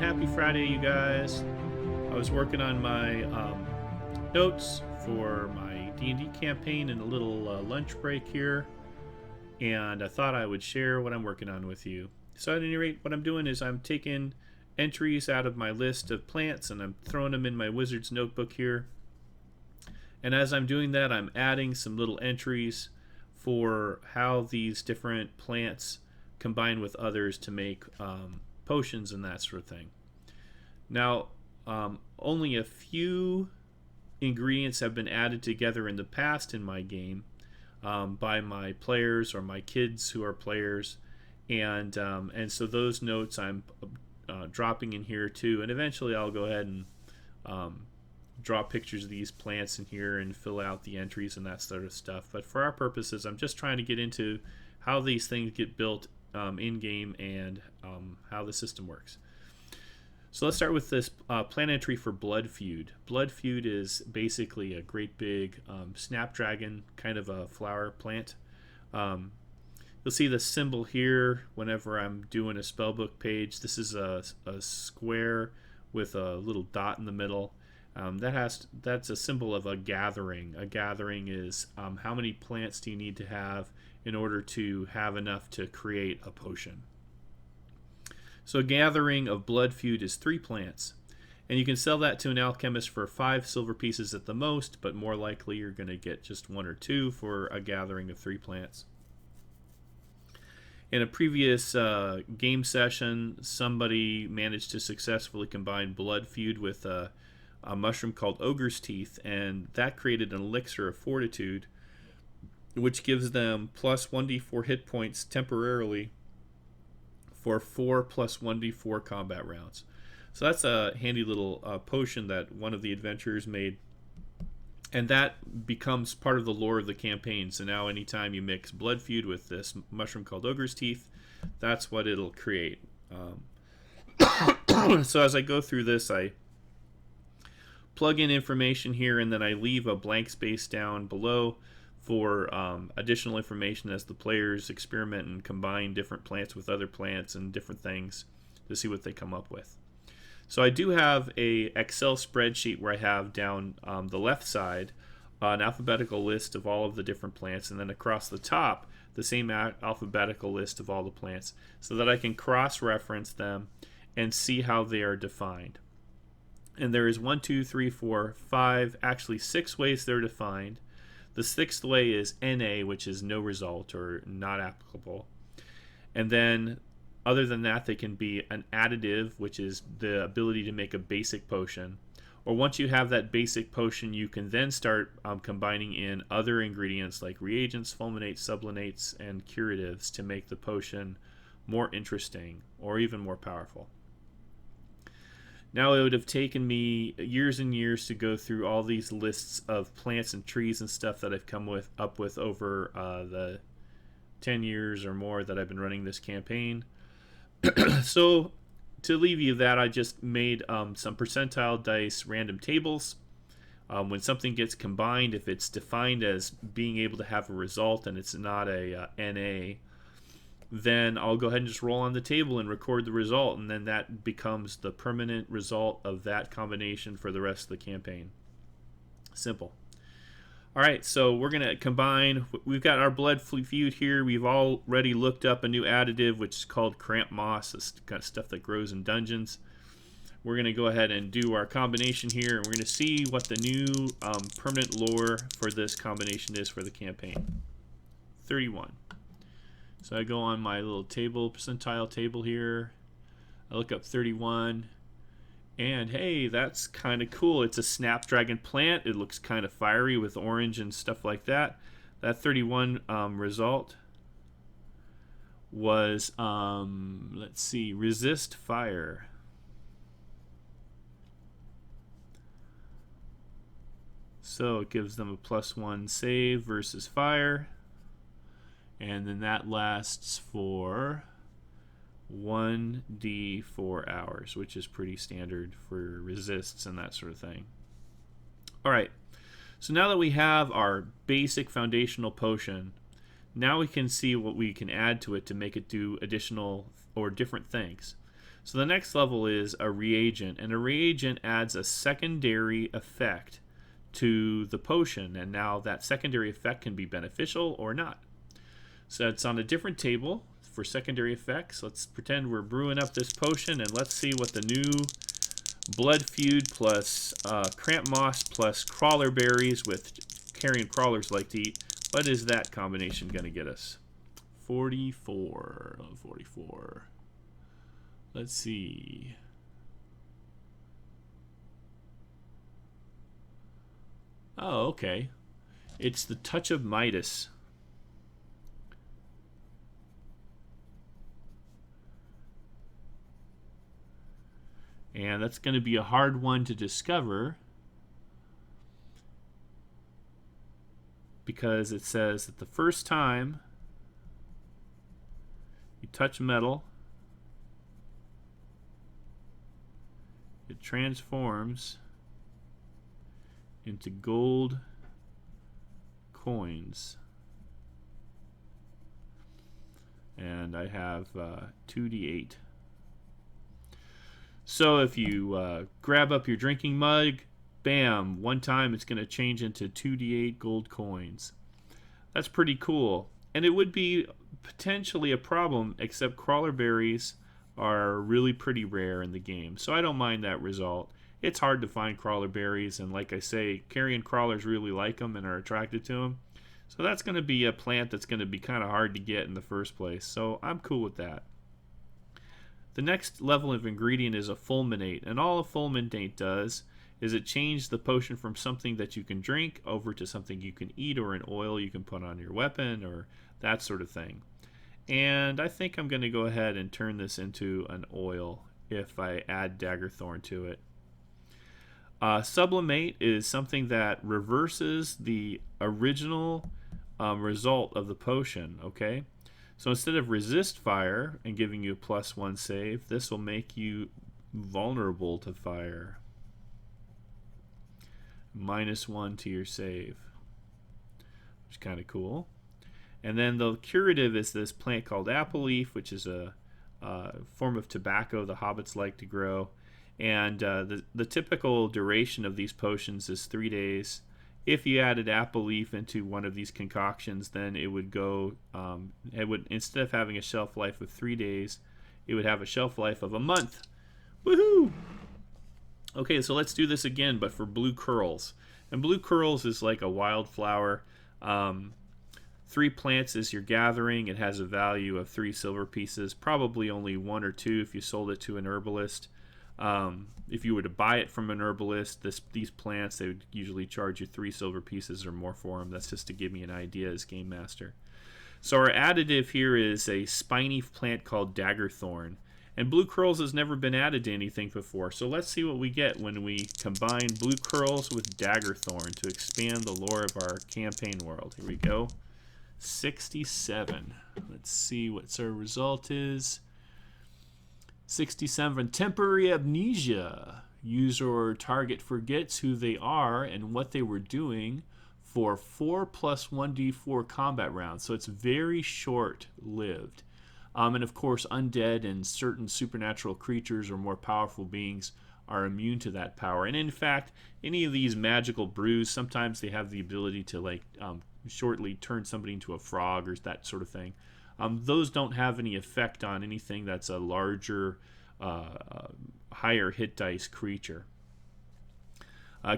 Happy Friday, you guys. I was working on my notes for my D&D campaign in a little lunch break here, and I thought I would share what I'm working on with you. So at any rate, what I'm doing is I'm taking entries out of my list of plants and I'm throwing them in my wizard's notebook here. And as I'm doing that, I'm adding some little entries for how these different plants combine with others to make potions and that sort of thing. Now, only a few ingredients have been added together in the past in my game by my players or my kids who are players, and so those notes I'm dropping in here too. And eventually, I'll go ahead and draw pictures of these plants in here and fill out the entries and that sort of stuff. But for our purposes, I'm just trying to get into how these things get built in game and how the system works. So let's start with this plant entry for Blood Feud. Blood Feud is basically a great big snapdragon kind of a flower plant. You'll see the symbol here whenever I'm doing a spellbook page. This is a square with a little dot in the middle. That's a symbol of a gathering. A gathering is how many plants do you need to have in order to have enough to create a potion. So a gathering of Blood Feud is 3 plants. And you can sell that to an alchemist for 5 silver pieces at the most, but more likely you're going to get just 1 or 2 for a gathering of 3 plants. In a previous game session, somebody managed to successfully combine Blood Feud with a mushroom called Ogre's Teeth, and that created an elixir of fortitude, which gives them plus 1d4 hit points temporarily for 4 plus 1d4 combat rounds. So that's a handy little potion that one of the adventurers made, and that becomes part of the lore of the campaign. So now anytime you mix Blood Feud with this mushroom called Ogre's Teeth, that's what it'll create. So as I go through this, I plug in information here, and then I leave a blank space down below for additional information as the players experiment and combine different plants with other plants and different things to see what they come up with. So I do have a Excel spreadsheet where I have down the left side an alphabetical list of all of the different plants, and then across the top the same alphabetical list of all the plants, so that I can cross-reference them and see how they are defined. And there is 1, 2, 3, 4, 5, actually 6 ways they're defined. The 6th way is NA, which is no result or not applicable. And then, other than that, they can be an additive, which is the ability to make a basic potion. Or once you have that basic potion, you can then start combining in other ingredients like reagents, fulminates, sublinates, and curatives to make the potion more interesting or even more powerful. Now, it would have taken me years and years to go through all these lists of plants and trees and stuff that I've come up with over the 10 years or more that I've been running this campaign. So, to leave you that, I just made some percentile dice random tables. When something gets combined, if it's defined as being able to have a result and it's not a NA, then I'll go ahead and just roll on the table and record the result, and then that becomes the permanent result of that combination for the rest of the campaign. Simple. Alright, so we're going to combine. We've got our Blood Feud here. We've already looked up a new additive, which is called cramp moss. It's kind of stuff that grows in dungeons. We're going to go ahead and do our combination here, and we're going to see what the new permanent lore for this combination is for the campaign. 31. So I go on my little table, percentile table here. I look up 31. And hey, that's kind of cool. It's a snapdragon plant. It looks kind of fiery with orange and stuff like that. That 31 result was, let's see, resist fire. So it gives them a +1 save versus fire. And then that lasts for 1d4 hours, which is pretty standard for resists and that sort of thing. Alright, so now that we have our basic foundational potion, now we can see what we can add to it to make it do additional or different things. So the next level is a reagent, and a reagent adds a secondary effect to the potion, and now that secondary effect can be beneficial or not. So it's on a different table for secondary effects. Let's pretend we're brewing up this potion, and let's see what the new blood feud plus cramp moss plus crawler berries with carrion crawlers like to eat. What is that combination going to get us? 44. 44. Let's see. Oh, okay. It's the touch of Midas. And that's going to be a hard one to discover because it says that the first time you touch metal, it transforms into gold coins. And I have 2d8. So if you grab up your drinking mug, bam, one time it's going to change into 2d8 gold coins. That's pretty cool. And it would be potentially a problem, except crawler berries are really pretty rare in the game. So I don't mind that result. It's hard to find crawler berries, and like I say, carrion crawlers really like them and are attracted to them. So that's going to be a plant that's going to be kind of hard to get in the first place. So I'm cool with that. The next level of ingredient is a fulminate, and all a fulminate does is it changes the potion from something that you can drink over to something you can eat or an oil you can put on your weapon or that sort of thing. And I think I'm going to go ahead and turn this into an oil if I add Daggerthorn to it. Sublimate is something that reverses the original result of the potion, okay? So instead of resist fire and giving you a +1 save, this will make you vulnerable to fire. -1 to your save, which is kind of cool. And then the curative is this plant called apple leaf, which is a form of tobacco the hobbits like to grow. And the typical duration of these potions is 3 days. If you added apple leaf into one of these concoctions, then it would go, instead of having a shelf life of 3 days, it would have a shelf life of a month. Woohoo! Okay, so let's do this again, but for blue curls. And blue curls is like a wildflower. 3 plants is your gathering. It has a value of 3 silver pieces, probably only 1 or 2 if you sold it to an herbalist. If you were to buy it from an herbalist, these plants, they would usually charge you 3 silver pieces or more for them. That's just to give me an idea as Game Master. So our additive here is a spiny plant called Daggerthorn. And blue curls has never been added to anything before. So let's see what we get when we combine blue curls with Daggerthorn to expand the lore of our campaign world. Here we go. 67. Let's see what our result is. 67. Temporary amnesia. User or target forgets who they are and what they were doing for 4 + 1d4 combat rounds. So it's very short-lived. And of course, undead and certain supernatural creatures or more powerful beings are immune to that power. And in fact, any of these magical brews, sometimes they have the ability to shortly turn somebody into a frog or that sort of thing. Those don't have any effect on anything that's a larger, higher hit dice creature.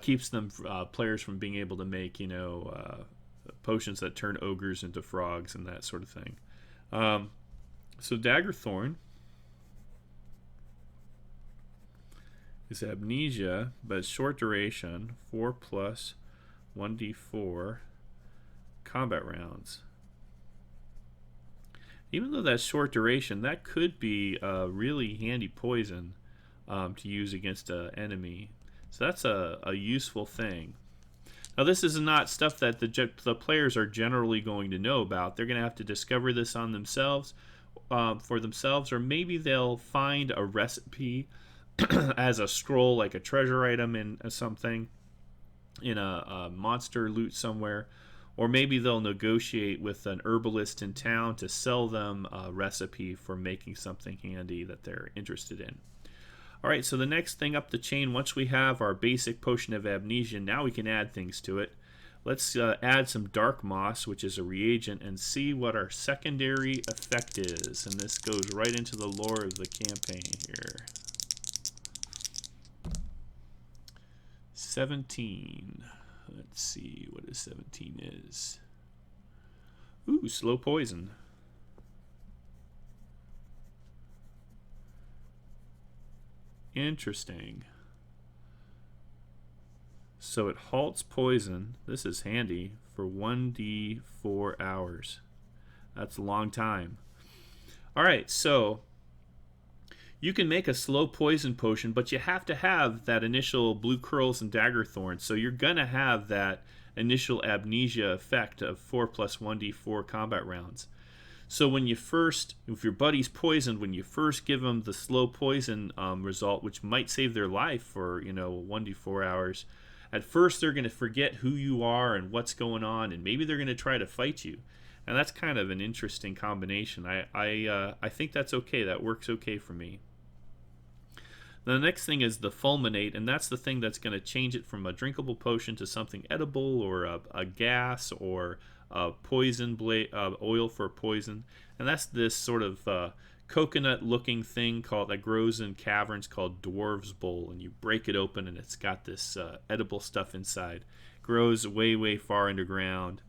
Keeps them players from being able to make potions that turn ogres into frogs and that sort of thing. So Daggerthorn is amnesia, but short duration, 4 + 1d4 combat rounds. Even though that's short duration, that could be a really handy poison to use against an enemy. So that's a useful thing. Now this is not stuff that the players are generally going to know about. They're going to have to discover this on themselves, for themselves, or maybe they'll find a recipe as a scroll, like a treasure item in something, in a monster loot somewhere, Or maybe they'll negotiate with an herbalist in town to sell them a recipe for making something handy that they're interested in. All right, so the next thing up the chain, once we have our basic potion of amnesia, now we can add things to it. Let's add some dark moss, which is a reagent, and see what our secondary effect is. And this goes right into the lore of the campaign here. 17. Let's see what a 17 is. Ooh, slow poison. Interesting. So it halts poison. This is handy for 1d4 hours. That's a long time. Alright, so you can make a slow poison potion, but you have to have that initial blue curls and dagger thorns. So you're going to have that initial amnesia effect of 4 plus 1d4 combat rounds. So when you first, if your buddy's poisoned, when you first give them the slow poison result, which might save their life for 1d4 hours, at first they're going to forget who you are and what's going on, and maybe they're going to try to fight you. And that's kind of an interesting combination. I think that's okay. That works okay for me. The next thing is the fulminate, and that's the thing that's going to change it from a drinkable potion to something edible, or a gas, or a poison oil for poison. And that's this sort of coconut-looking thing that grows in caverns called dwarves bowl, and you break it open, and it's got this edible stuff inside. Grows way, way far underground,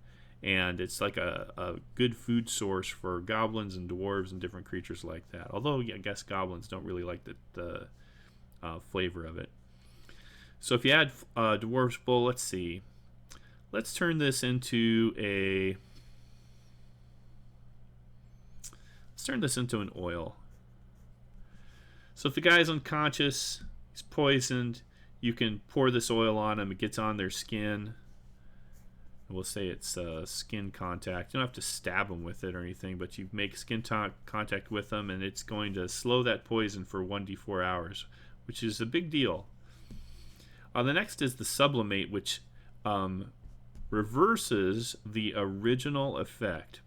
and it's like a good food source for goblins and dwarves and different creatures like that. Although I guess goblins don't really like the flavor of it. So if you add dwarf's bowl, let's see. Let's turn this into an oil. So if the guy's unconscious, he's poisoned, you can pour this oil on him. It gets on their skin. We'll say it's skin contact. You don't have to stab them with it or anything, but you make skin contact with them, and it's going to slow that poison for 1d4 hours, which is a big deal. The next is the sublimate, which reverses the original effect.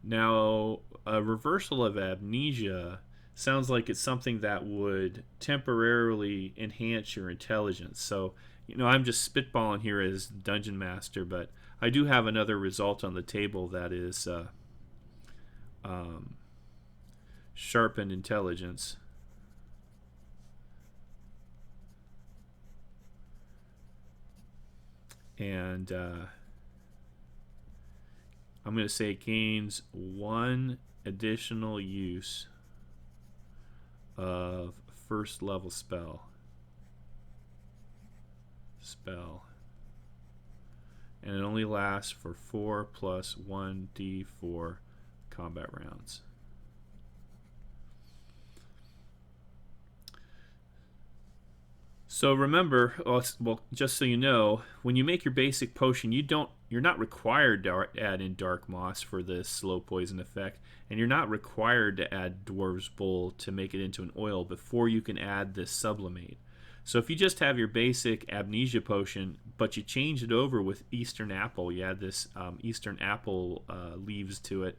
Now, a reversal of amnesia sounds like it's something that would temporarily enhance your intelligence. So, I'm just spitballing here as Dungeon Master, but I do have another result on the table that is sharpened intelligence. And I'm going to say it gains 1 additional use of first level spell. And it only lasts for 4 plus 1d4 combat rounds. So remember, well, just so you know, when you make your basic potion, you're not required to add in dark moss for this slow poison effect, and you're not required to add dwarves bowl to make it into an oil before you can add this sublimate. So if you just have your basic amnesia potion, but you change it over with Eastern apple, you add this Eastern apple leaves to it,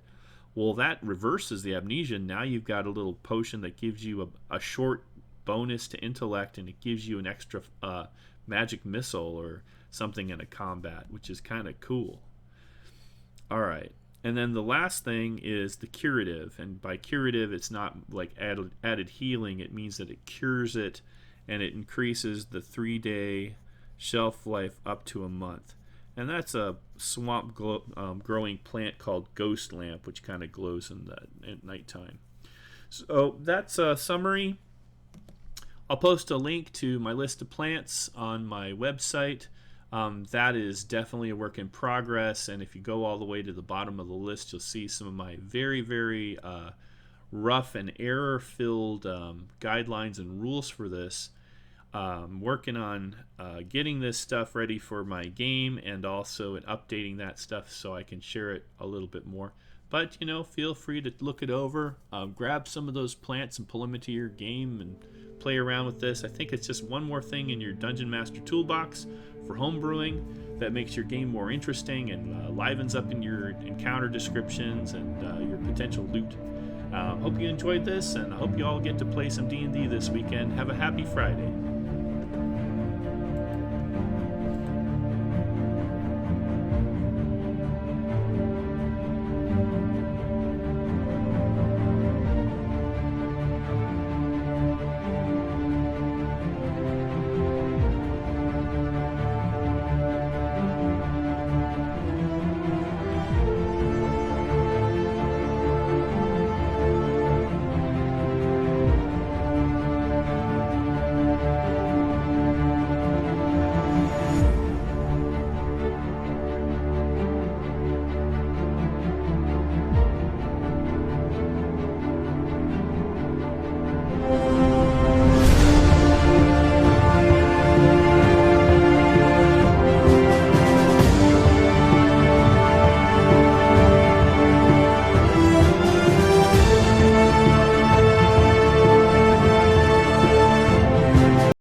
well, that reverses the amnesia. Now you've got a little potion that gives you a short bonus to intellect, and it gives you an extra magic missile or something in a combat, which is kind of cool. Alright, and then the last thing is the curative, and by curative it's not like added healing, it means that it cures it, and it increases the 3-day shelf life up to a month. And that's a swamp growing plant called Ghost Lamp, which kind of glows at nighttime. So that's a summary. I'll post a link to my list of plants on my website. That is definitely a work in progress, and if you go all the way to the bottom of the list, you'll see some of my very, very rough and error-filled guidelines and rules for this. Working on getting this stuff ready for my game, and also updating that stuff so I can share it a little bit more. But, feel free to look it over. Grab some of those plants and pull them into your game and play around with this. I think it's just one more thing in your Dungeon Master toolbox for homebrewing that makes your game more interesting and livens up in your encounter descriptions and your potential loot. Hope you enjoyed this, and I hope you all get to play some D&D this weekend. Have a happy Friday.